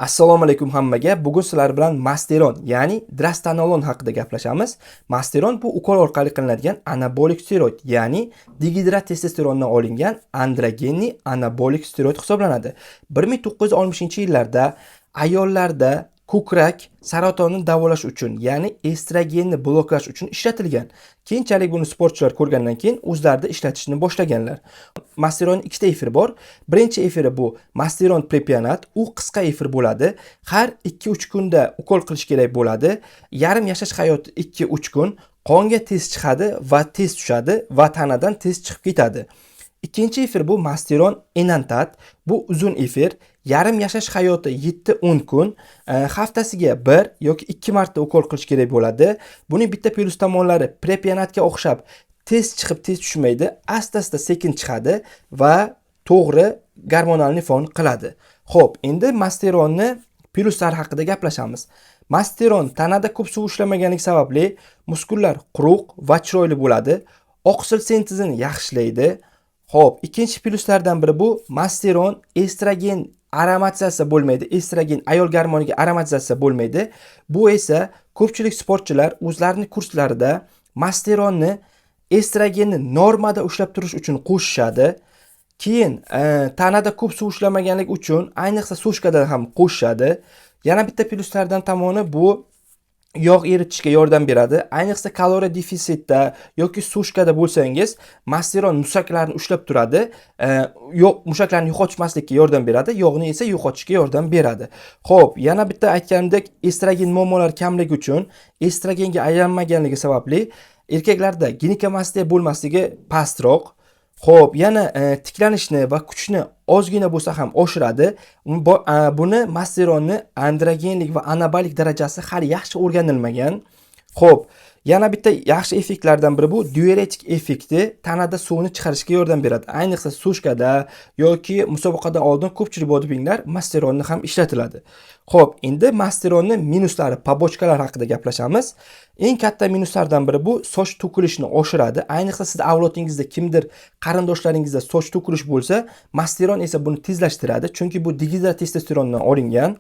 Assalomu alaykum hammaga. Bugun sizlar bilan Masteron, ya'ni Drastanolon haqida gaplashamiz. Masteron bu ukol orqali qilinadigan anabolik steroid, ya'ni dihidrotestosterondan olingan androgenniy anabolik steroid hisoblanadi. 1960-yillarda ayollarda ko'krak saratonni davolash uchun, ya'ni estrogenni bloklash uchun ishlatilgan. Keyinchalik buni sportchilar ko'rgandan keyin o'zlarida ishlatishni boshlaganlar. Masteron ikkita efir bor. Birinchi efiri bu Masteron prepionat, u qisqa efir bo'ladi. Har 2-3 kunda ukol qilish kerak bo'ladi. Yarim yashash hayoti 2-3 kun. Qonga tez chiqadi va tez tushadi va tanadan tez chiqib ketadi. Ikkinchi efir bu Masteron enantat. Bu uzun efir. Yarim yashash hayoti 7-10 kun, haftasiga 1 yoki 2 marta ukol qilish kerak bo'ladi. Buning bitta plyus tomonlari prepionatga o'xshab tez chiqib tez tushmaydi, asta-asta sekin chiqadi va to'g'ri gormonalni fon qiladi. Xo'p, endi Masteronni plyuslari haqida gaplashamiz. Masteron tanada ko'p suv ishlamaganligi sababli muskullar quruq va chiroyli bo'ladi. Oqsil sintezini yaxshilaydi. Xo'p, ikkinchi plyuslardan biri bu Masteron estrogen aromatizatsiya bo'lmaydi. Estrogen ayol gormoniga aromatizatsiya bo'lmaydi. Bu esa ko'pchilik sportchilar o'zlarining kurslarida Masteronni estrogenni normada ushlab turish uchun qo'shishadi. Keyin tanada ko'p suv ishlamaganlik uchun ayniqsa sushkada ham qo'shishadi. Yana bitta plyuslardan tomoni bu yog' eritishga yordam beradi. Ayniqsa kaloriya defitsitda yoki sushkada bo'lsangiz, Masteron mushaklarni ushlab turadi. Mushaklarni yo'qotmaslikka yordam beradi, yog'ni esa yo'qotishga yordam beradi. Xo'p, yana bitta aytganimdek, estrogen muammolari kamligi uchun estrogenga aylanmaganligi sababli erkaklarda ginekamastiya bo'lmasligi pastroq. Xo'p, yana tiklanishni va kuchni ozgina bo'lsa ham oshiradi. Buni Masteronni androgenlik va anabolik darajasi hali yaxshi o'rganilmagan. Xo'p, yana bitta yaxshi effektlardan biri bu diuretik effekti, tanada suvni chiqarishga yordam beradi. Ayniqsa sushkada yoki musobaqadan oldin ko'pchilik bodibildinglar Masteronni ham ishlatiladi. Xo'p, endi Masteronni minuslari, pobochkalar haqida gaplashamiz. Eng katta minuslardan biri bu soch to'kilishini oshiradi. Ayniqsa siz avlodingizda kimdir qarindoshlaringizda soch to'kilish bo'lsa, Masteron esa buni tezlashtiradi, chunki bu dihidrotestosterondan olingan.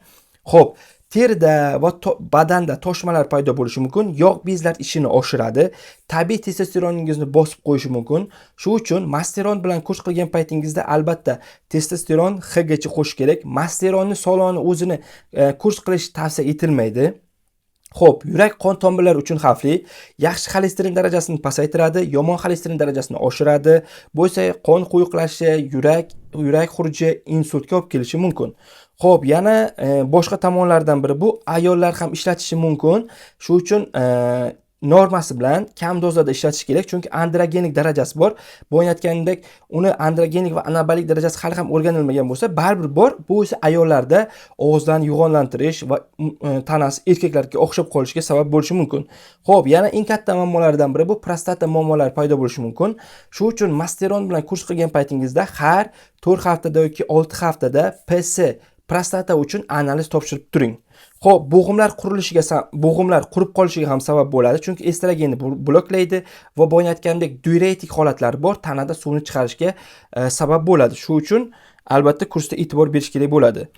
Xo'p, terida va badanda toshmalar paydo bo'lishi mumkin, yog' bezlar ishini oshiradi, tabiiy testosteroningizni bosib qo'yishi mumkin. Shuning uchun Masteron bilan kurs qilgan paytingizda albatta testosteron Hgacha qo'shish kerak. Masteronni soloni o'zini kurs qilish tavsiya etilmaydi. Xo'p, yurak qon tomirlari uchun xavfli. Yaxshi xolesterin darajasini pasaytiradi, yomon xolesterin darajasini oshiradi. Bu esa qon quyuqlashi, yurak xuruji, insultga olib kelishi mumkin. Xo'p, yana boshqa tomonlardan biri bu ayollar ham ishlatishi mumkin. Shuning uchun normasi bilan kam dozada ishlatish kerak, chunki androgenlik darajasi bor. Bu aytganimdek, uni androgenlik va anabolik darajasi hali ham o'rganilmagan bo'lsa, baribir bor. Bu esa ayollarda og'izdan yo'g'onlantirish va tanasi erkaklarga o'xshab qolishiga sabab bo'lishi mumkin. Xo'p, yana eng katta muammolardan biri bu prostata muammolari paydo bo'lishi mumkin. Shuning uchun Masteron bilan kurs qilgan paytingizda har 4 haftada yoki 6 haftada PS prostata uchun analiz topshirib turing. Xo'p, bo'g'imlar qurib qolishiga ham sabab bo'ladi, chunki estrogenni bloklaydi va boya aytgandek diuretik holatlari bor, tanada suvni chiqarishga sabab bo'ladi. Shuning uchun albatta kursda e'tibor berish kerak bo'ladi.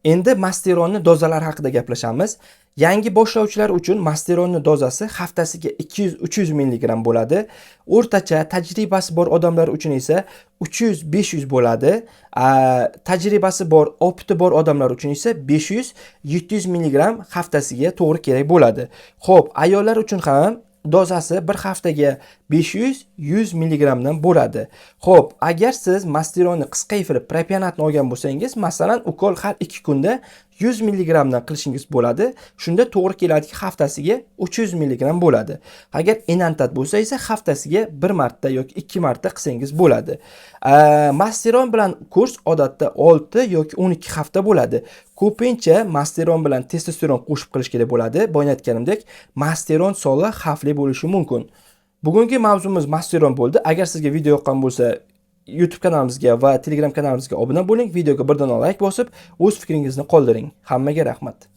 Endi Masteronni dozalari haqida gaplashamiz. Yangi boshlovchilar uchun Masteronni dozasi haftasiga 200-300 mg bo'ladi. O'rtacha tajribasi bor odamlar uchun esa 300-500 bo'ladi. Tajribasi bor, opiti bor odamlar uchun esa 500-700 mg haftasiga to'g'ri kerak bo'ladi. Xo'p, ayollar uchun ham dozasi bir haftaga 500-100 mg dan bo'ladi. Xo'p, agar siz Masteronni qisqa efir prepionatni olgan bo'lsangiz, masalan, ukol har 2 kunda 100 mg dan qilishingiz bo'ladi. Shunda to'g'ri keladiki haftasiga 300 mg bo'ladi. Agar enantat bo'lsa esa haftasiga 1 marta yoki 2 marta qilsangiz bo'ladi. Masteron bilan kurs odatda 6 yoki 12 hafta bo'ladi. Ko'pincha Masteron bilan testosteron qo'shib qilish kerak bo'ladi. Boya aytganimdek, Masteron soli xavfli bo'lishi mumkin. Bugungi mavzumiz Masteron bo'ldi. Agar sizga video yoqqan bo'lsa, YouTube kanalimizga va Telegram kanalimizga obuna bo'ling. Videoga bir dona like bosib, o'z fikringizni qoldiring. Hammaga rahmat.